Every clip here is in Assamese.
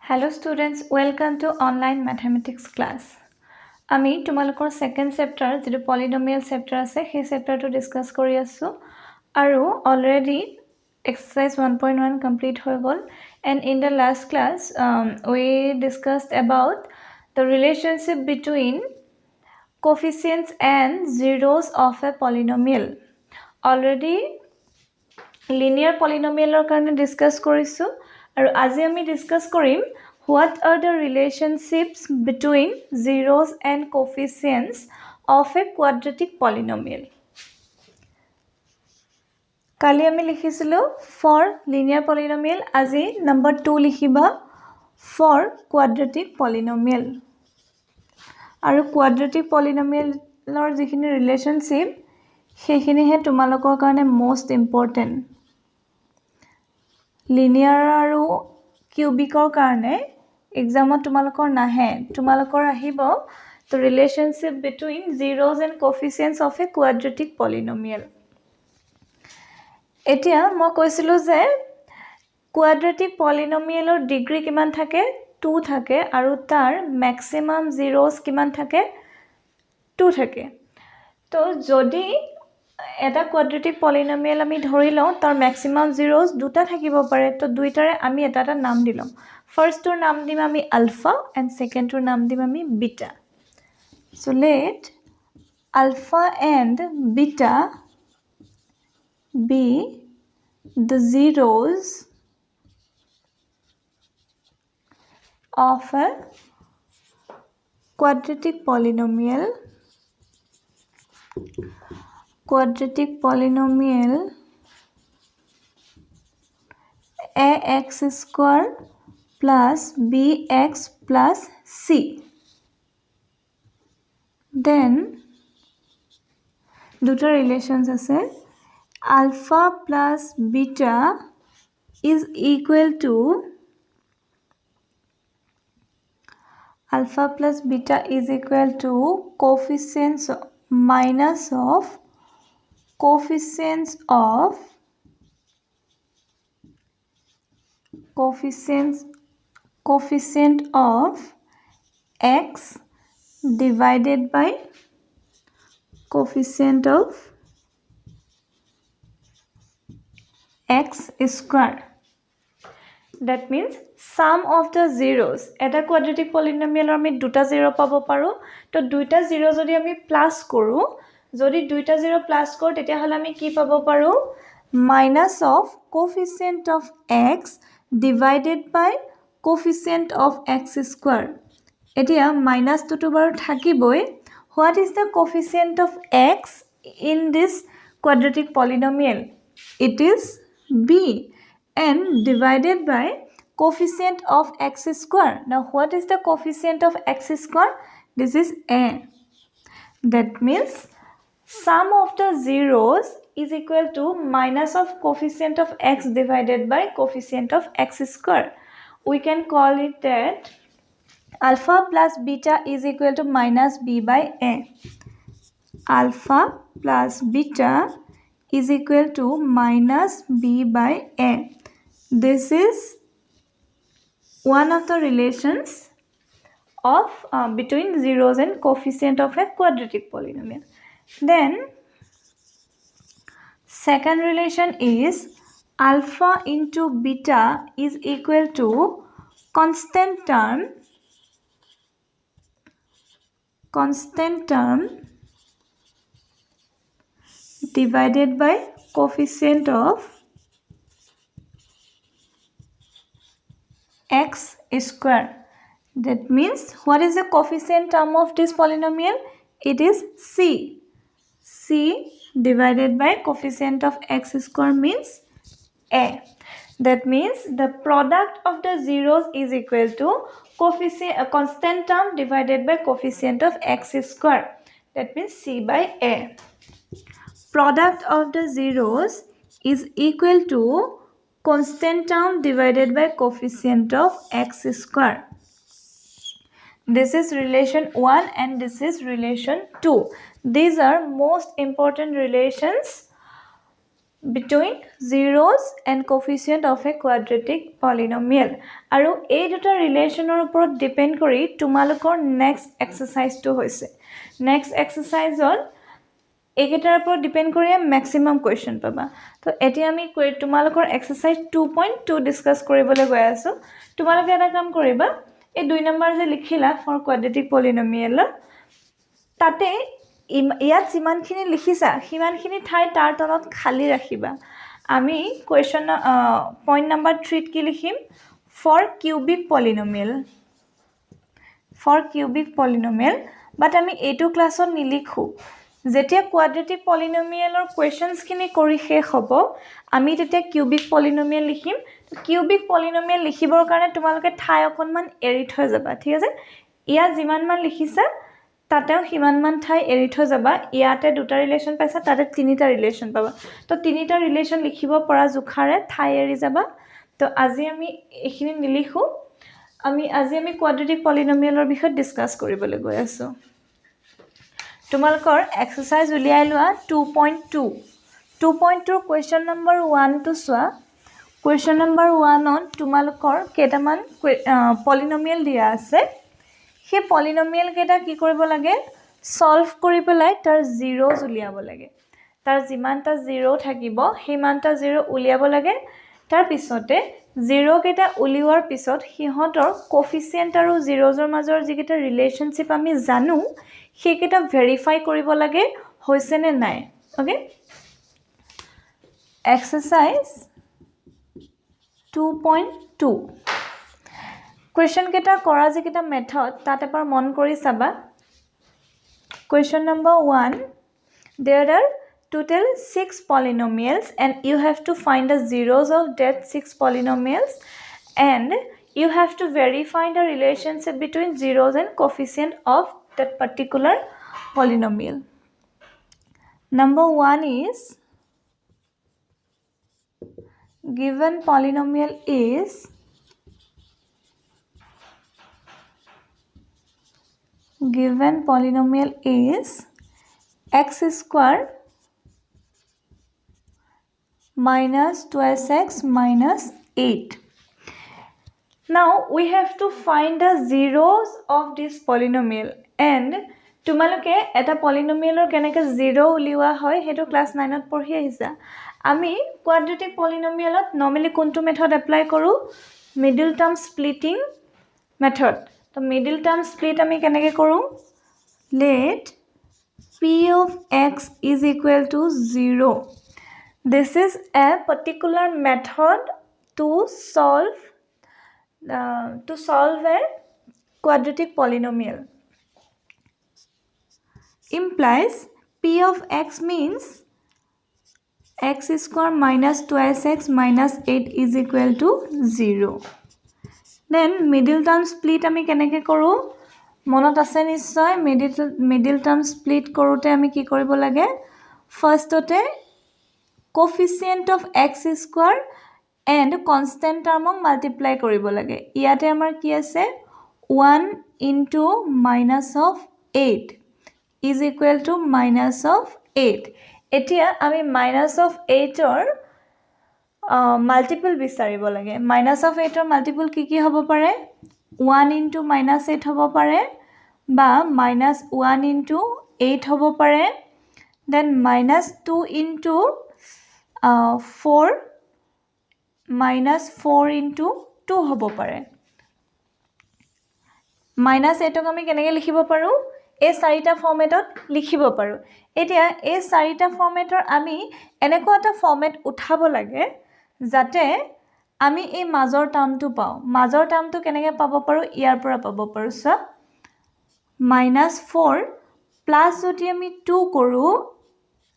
Hello students, welcome to online mathematics class. আমি তোমালোকৰ second chapter যেটো polynomial chapter আছে সেই chapter to discuss কৰি আছো আৰু already exercise 1.1 complete হৈ গল and in the last class we discussed about the relationship between coefficients and zeros of a polynomial. Already linear polynomial কাৰণে discuss কৰিছো আৰু আজি আমি discuss কৰিম what are the relationships between zeros and coefficients of a quadratic polynomial. কালি আমি লিখিছিলো for linear polynomial আজি number 2 লিখিবা for quadratic polynomial আৰু quadratic polynomial ৰ যিখিনি relationship সেইখিনিহে তোমালোকৰ কাৰণে most important. Linear আৰু cubic কাৰণে examত তোমালোকৰ নাহে তোমালোকৰ আহিব the relationship between zeros and coefficients of a quadratic polynomial. এতিয়া মই কৈছিলো যে quadratic polynomial ৰ ডিগ্ৰী কিমান থাকে 2 থাকে আৰু তাৰ maximum zeros কিমান থাকে 2 থাকে তো যদি এটা quadratic polynomial আমি ধৰি লওঁ তাৰ maximum zeros দুটা থাকিব পাৰে তো দুইটাৰে আমি এটা নাম দিলম first তোৰ নাম দিম আমি alpha and second তোৰ নাম দিম আমি beta. So let alpha and beta be the zeros of a quadratic polynomial ax square plus bx plus c. Then দুটা relations আছে alpha plus beta is equal to coefficients minus of coefficient of x divided by coefficient of x square. That means sum of the zeros. Eta quadratic polynomial আমি দুটা zero পাব পাৰো তো দুইটা zero যদি আমি প্লাস কৰো যদি দুইটা zero প্লাস কৰো তেতিয়া হলে আমি কি পাব পাৰো minus of coefficient of x divided by coefficient of x square. এতিয়া minus to বাৰ থাকিবই. What is the coefficient of x in this quadratic polynomial? It is b and divided by coefficient of x square. Now what is the coefficient of x square? This is a. That means sum of the zeros is equal to minus of coefficient of x divided by coefficient of x square. We can call it that alpha plus beta is equal to minus b by a. Alpha plus beta is equal to minus b by a. This is one of the relations of between zeros and coefficient of a quadratic polynomial. Then second relation is alpha into beta is equal to constant term divided by coefficient of x square. That means what is the coefficient term of this polynomial? It is c. C divided by coefficient of x square means a. That means the product of the zeros is equal to constant term divided by coefficient of x square. That means c by a. Product of the zeros is equal to constant term divided by coefficient of x square. This is relation 1 and this is relation 2. These are most important relations between zeros and coefficient of a quadratic polynomial আৰু এই দুটা ৰিলেচনৰ ওপৰত ডিপেন্ড কৰি তোমালোকৰ নেক্সট এক্সাৰসাইজটো হৈছে নেক্সট এক্সাৰসাইজত এইকেইটাৰ ওপৰত ডিপেন্ড কৰি ম্যাক্সিমাম কোৱেশ্চন পাবা তো এতিয়া আমি তোমালোকৰ এক্সাৰসাইজ 2.2 ডিসকাস কৰিবলৈ গৈ আছো তোমালোকে এটা কাম কৰিবা এই 2 নম্বৰ যে লিখিলা ফৰ কোৱাড্ৰেটিক পলিনোমিয়েল তাতে ইয়াত যিমানখিনি লিখিছা সিমানখিনি ঠাই তাৰ তলত খালি ৰাখিবা আমি কোৱেশ্চন পইণ্ট নম্বৰ 3 ত কি লিখিম ফৰ কিউবিক পলিনোমিয়েল বাট আমি এইটো ক্লাছত নিলিখো যেতিয়া কোৱাড্ৰেটিক পলিনোমিয়েলৰ কোৱেশ্চনছখিনি কৰি শেষ হ'ব আমি তেতিয়া কিউবিক পলিনোমিয়েল লিখিম কিউবিক পলিনোমিয়েল লিখিবৰ কাৰণে তোমালোকে ঠাই অকনমান এৰি থৈ যাবা ঠিক আছে ইয়াত যিমানমান লিখিছা তাতেও সিমানমান ঠাই এৰি থৈ যাবা ইয়াতে দুটা ৰিলেচন পাইছা তাতে তিনিটা ৰিলেচন পাবা তো তিনিটা ৰিলেচন লিখিব পৰা জুখাৰে ঠাই এৰি যাবা তো আজি আমি এইখিনি নিলিখো আজি আমি কোৱাড্ৰেটিক পলিনোমিয়েলৰ বিষয়ে ডিসকাস কৰিবলৈ গৈ আছো তোমালোকৰ এক্সাৰসাইজ উলিয়াই লোৱা 2.2 2.2 কোৱেশ্চন নম্বৰ 1 টু সোৱা কোৱেশ্চন নম্বৰ 1 ত তোমালোকৰ কেটামান পলিনোমিয়েল দিয়া আছে সেই পলিনোমিয়েল কেটা কি কৰিব লাগে সলভ কৰি পেলাই তাৰ জিৰোজ উলিয়াব লাগে তাৰ যিমানটা জিৰো থাকিব হিমানটা জিৰো উলিয়াব লাগে তাৰ পিছতে জিৰো কেটা উলিওৱাৰ পিছত হিহঁতৰ কোফিচিয়েন্ট আৰু জিৰোজৰ মাজৰ যিকেটা ৰিলেশনশিপ আমি জানো সেইকেটা ভেৰিফাই কৰিব লাগে হৈছে নে নাই ওকে এক্সাৰসাইজ 2.2 Question কেটা কৰা যিকেটা মেথড তাত এবাৰ মন কৰি চাবা Question number 1 There are total 6 polynomials and you have to find the zeros of that 6 polynomials and you have to verify the relationship between zeros and coefficient of that particular polynomial Number 1 is given polynomial is x square minus 2x minus 8. Now we have to find the zeros of this polynomial and তোমালোকে এটা পলিনোমিয়েলৰ কেনেকৈ জিৰো উলিওৱা হয় হেতু ক্লাস 9 ত পঢ়ি আহিছা আমি কোৱাড্ৰেটিক পলিনোমিয়েলত নৰমালি কোনটো মেথড এপ্লাই কৰো মিডল টাৰ্ম স্প্লিটিং মেথড তো মিডল টাৰ্ম স্প্লিট আমি কেনেকৈ কৰো let p of x is equal to 0 this is a particular method to solve a quadratic polynomial implies p of x means x square minus 2x minus 8 is equal to 0 then middle term split আমি কেনেকৈ কৰো মনত আছে নিশ্চয় middle term split কৰোতে আমি কি কৰিব লাগে ফাৰ্ষ্টতে coefficient of x square and constant term multiply কৰিব লাগে ইয়াতে আমাৰ কি আছে 1 into minus of 8 is equal to minus of 8 এতিয়া আমি minus of 8 or multiple বিচাৰিব লাগে minus of 8 or multiple কি হ'ব পাৰে 1 into minus 8 হ'ব পাৰে বা minus 1 into 8 হ'ব পাৰে then minus 2 into 4 minus 4 into 2 হ'ব পাৰে minus 8 ক আমি কেনেকৈ লিখিব পাৰো এই চাৰিটা ফৰ্মেটত লিখিব পাৰো এতিয়া এই চাৰিটা ফৰ্মেটৰ আমি এনেকুৱা এটা ফৰ্মেট উঠাব লাগে যাতে আমি এই মাজৰ টাৰ্মটো পাও মাজৰ টাৰ্মটো কেনেকৈ পাব পাৰো ইয়াৰ পৰা পাব পাৰো সো -4 প্লাস যদি আমি 2 কৰো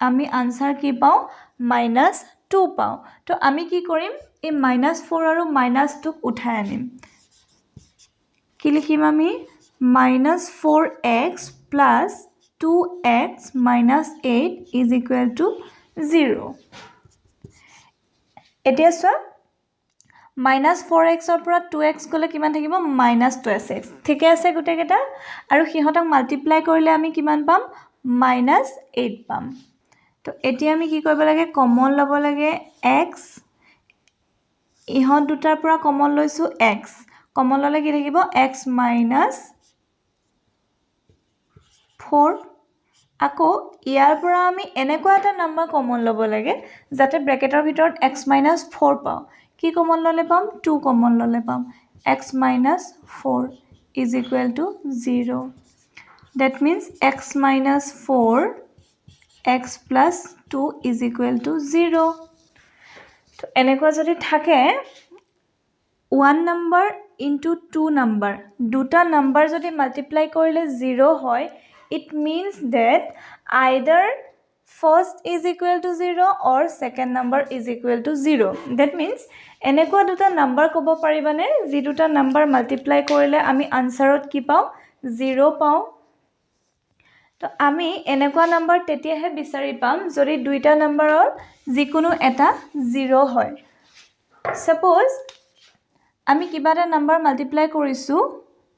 আমি আনসাৰ কি পাও -2 পাও তো আমি কি কৰিম এই -4 আৰু -2 ক উঠাই আনিম কি লিখিম আমি -4x plus 2x minus 8 is equal to 0. এতিয়া সো -4x ৰ পৰা 2x গলে কিমান থাকিব -2x ঠিক আছে গুটে কেটা আৰু হিহতক মাল্টিপ্লাই কৰিলে আমি কিমান পাম -8 পাম তো এতিয়া আমি কি কৰিব লাগে কমন ল'ব লাগে x ইহঁত দুটাৰ পৰা কমন লৈছো x কমন ল'লে কি থাকিব x minus 4 আকৌ ইয়াৰ পৰা আমি এনেকুৱা এটা নম্বৰ কমন ল'ব লাগে যাতে ব্ৰেকেটৰ ভিতৰত x minus 4 পাওঁ কি কমন ল'লে পাম 2 কমন ল'লে পাম x minus 4 is equal to 0 that means x minus 4 x plus 2 is equal to 0 তো এনেকুৱা যদি থাকে 1 number into 2 number দুটা number যদি multiply কৰিলে 0 হয় it means that either first is equal to 0 or second number is equal to 0 that means এনেকুৱা দুটা number ক'ব পাৰিবানে যি দুটা number multiply কৰিলে আমি আনসাৰত কি পাওঁ 0 পাওঁ তো আমি এনেকুৱা নাম্বাৰ তেতিয়াহে বিচাৰি পাম যদি দুইটা নাম্বাৰৰ যিকোনো এটা 0 হয় সাপোজ আমি কিবা এটা নাম্বাৰ মাল্টিপ্লাই কৰিছো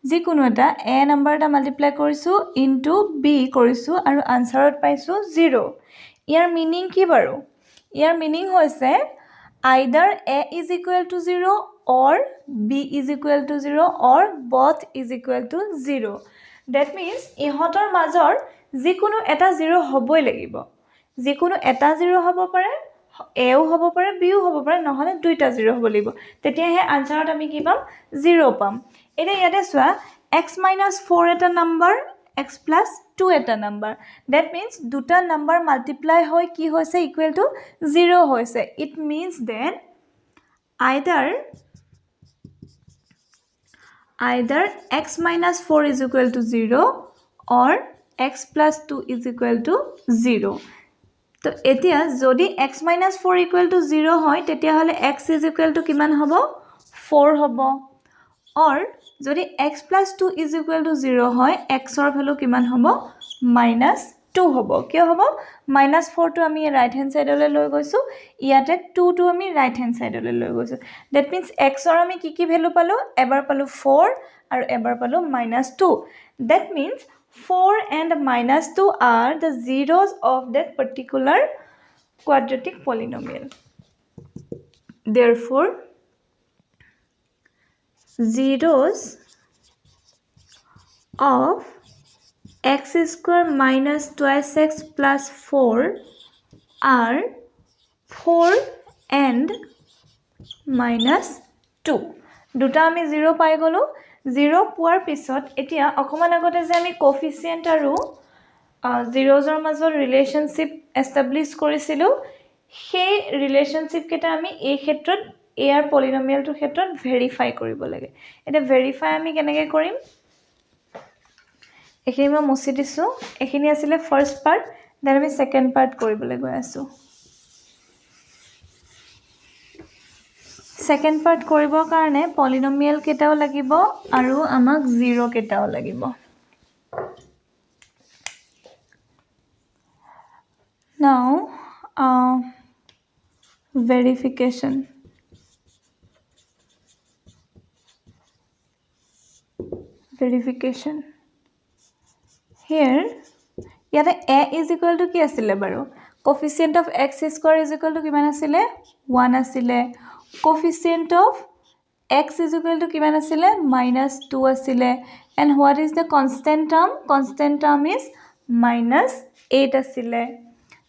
যিকোনো এটা a নাম্বাৰ এটা মাল্টিপ্লাই কৰিছো ইনটু b কৰিছো আৰু আনসাৰত পাইছো 0 ইয়াৰ মিনিং কি বাৰু ইয়াৰ মিনিং হৈছে either a is equal to 0 or b is equal to 0 or both is equal to 0 that means ইহঁতৰ মাজৰ যিকোনো এটা 0 হ'বই লাগিব যিকোনো এটা 0 হ'ব পাৰে a ও হ'ব পাৰে b ও হ'ব পাৰে নহলে দুইটা 0 হ'ব লাগিব তেতিয়াহে আনসাৰত আমি কি পাম 0 পাম এটা ইয়াতে চোৱা x minus 4 এটা নাম্বাৰ x plus 2 এটা নাম্বাৰ that means দুটা নাম্বাৰ মাল্টিপ্লাই হৈ কি হৈছে ইকুৱেল টু 0 হৈছে it means that either x minus 4 is equal to 0 or x plus 2 is equal to 0 তো এতিয়া যদি x minus 4 equal to 0 হয় তেতিয়া হলে x is equal to কিমান হ'ব 4 হ'ব or যদি x plus 2 is equal to 0 হয় x ৰ ভ্যালু কিমান হ'ব -2 হ'ব কিয় হ'ব -4 টো আমি ৰাইট হ্যান্ড সাইডলৈ লৈ গৈছো ইয়াতে 2 টো আমি ৰাইট হ্যান্ড সাইডলৈ লৈ গৈছো that means x ৰ আমি কি ভ্যালু পালো এবাৰ পালো 4 আৰু এবাৰ পালো -2 that means 4 and -2 are the zeros of that particular quadratic polynomial therefore zeros of x square minus twice x plus 4 are 4 and -2 দুটা আমি 0 পাই গলো 0 পোৱাৰ পিছত এতিয়া অকমান আগতে যে আমি কোফিসিয়েন্ট আৰু জিৰোজৰ মাজৰ ৰিলেশনশিপ এস্টাবলিশ কৰিছিলো সেই ৰিলেশনশিপ কেটা আমি এই ক্ষেত্ৰত এয়াৰ পলিনোমিয়ালটোৰ ক্ষেত্ৰত ভেৰিফাই কৰিব লাগে এটা ভেৰিফাই আমি কেনেকৈ কৰিম এখিনি মই মুছি দিছো এখিনি আছিল ফাৰ্স্ট পাৰ্ট দেন আমি সেকেন্ড পাৰ্ট কৰিবলৈ গৈ আছো সেকেন্ড পাৰ্ট কৰিবৰ কাৰণে পলিনোমিয়াল কেটাও লাগিব আৰু আমাক 0 কেটাও লাগিব now verification here ইয়াতে a is equal to কি আছিল বাৰু coefficient of x square is equal to কিমান আছিল 1 আছিল coefficient of x is equal to কিমান আছিল -2 আছিল and what is the constant term is -8 আছিল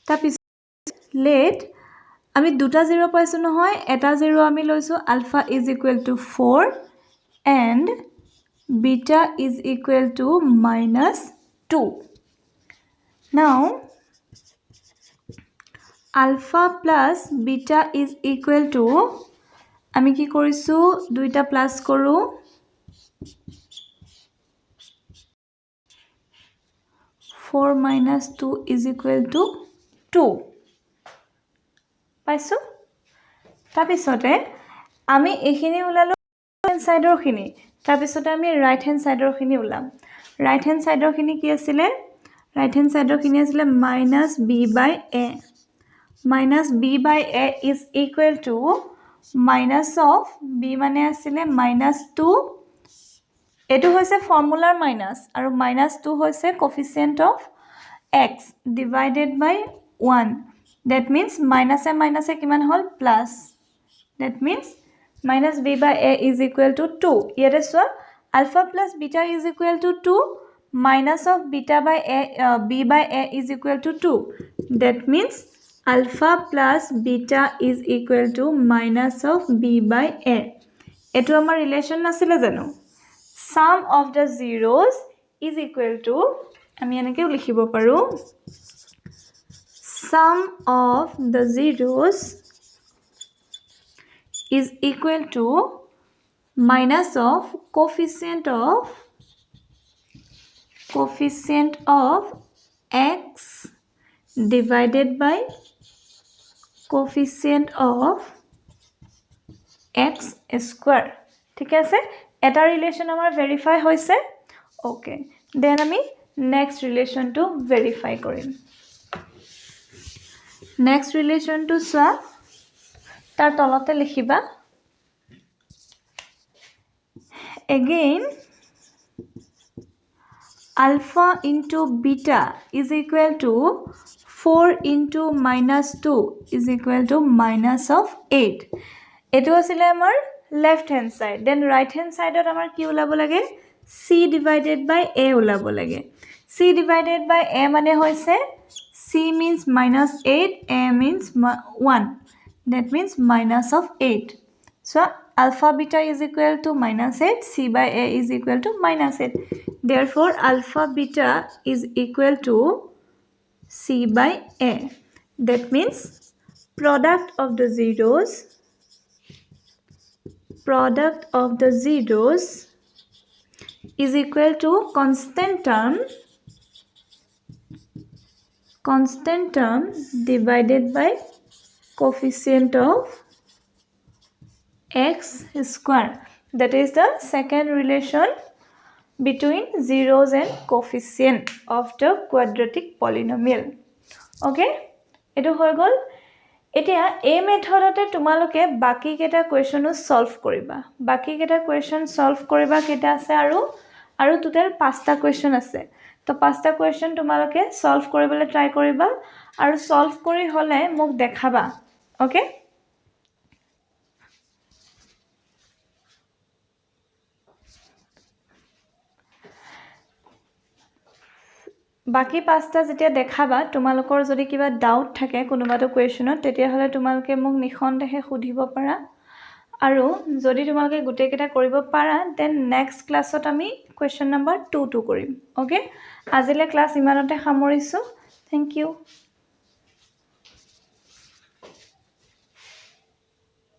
তাৰপিছত let আমি দুটা 0 পাইছো নহয় এটা 0 আমি লৈছো alpha is equal to 4 and beta is equal to -2 now alpha plus beta is equal to আমি কি কৰিছো দুইটা প্লাস কৰো 4 minus 2 is equal to 2 পাইছো তাৰপিছতে আমি এখিনি উলালো হ্যান্ড সাইডৰ খিনি তাৰপিছতে আমি ৰাইট হ্যান্ড সাইডৰ খিনি উলাম ৰাইট হ্যান্ড সাইডৰ খিনি কি আছিল ৰাইট হ্যান্ড সাইডৰ খিনি আছিল -b/a -b/a is equal to minus of b মানে আছিল -2 এটো হৈছে ফৰ্মুলাৰ মাইনাস আৰু -2 হৈছে coefficient of x divided by 1 that means minus a কিমান হল plus that means minus b by a is equal to 2 ইয়াতে চোৱা alpha plus beta is equal to 2 minus of beta by a b by a is equal to 2 that means alpha plus beta is equal to minus of b by a এটো আমাৰ ৰিলেশন নাছিলে জানো sum of the zeros is equal to আমি এনেকৈ লিখিব পাৰো sum of the zeros is equal to minus of coefficient of x divided by coefficient of x square ঠিক আছে এটা ৰিলেশন আমাৰ ভেৰিফাই হৈছে ওকে দেন আমি নেক্সট ৰিলেশনটো ভেৰিফাই কৰিম নেক্সট ৰিলেশনটো চোৱা তাৰ তলতে লিখিবা again alpha into beta is equal to 4 into minus 2 is equal to minus of 8 এটো আছিল আমাৰ left hand side then right hand side ত আমাৰ কি ওলাব লাগে c divided by a ওলাব লাগে c divided by a মানে হৈছে c means minus 8 a means 1 that means minus of 8 so alpha beta is equal to minus 8 c by a is equal to minus 8 therefore alpha beta is equal to c by a that means product of the zeros is equal to constant term divided by coefficient of x square that is the second relation between zeros and coefficient of the quadratic polynomial okay eto hoy gol এতিয়া এই মেথডতে তোমালোকে বাকি কেটা কোৱেশ্চনো সলভ কৰিবা বাকি কেটা কোৱেশ্চন সলভ কৰিবা কেটা আছে আৰু টোটাল 5টা কোৱেশ্চন আছে তো 5টা কোৱেশ্চন তোমালোকে সলভ কৰিবলৈ ট্ৰাই কৰিবা আৰু সলভ কৰি হলে মোক দেখাবা ওকে বাকি 5টা যেতিয়া দেখাবা তোমালোকৰ যদি কিবা ডাউট থাকে কোনোবাটো কোৱেশ্চনত তেতিয়া হলে তোমালোকে মোক নিখন্দেহে সুধিব পাৰা আৰু যদি তোমালোকে গুটে কেটা কৰিব পাৰা দেন নেক্সট ক্লাছত আমি কোৱেশ্চন নম্বৰ 2 কৰিম ওকে আজিলে ক্লাস ইমানতে সামৰিছো থ্যাংক ইউ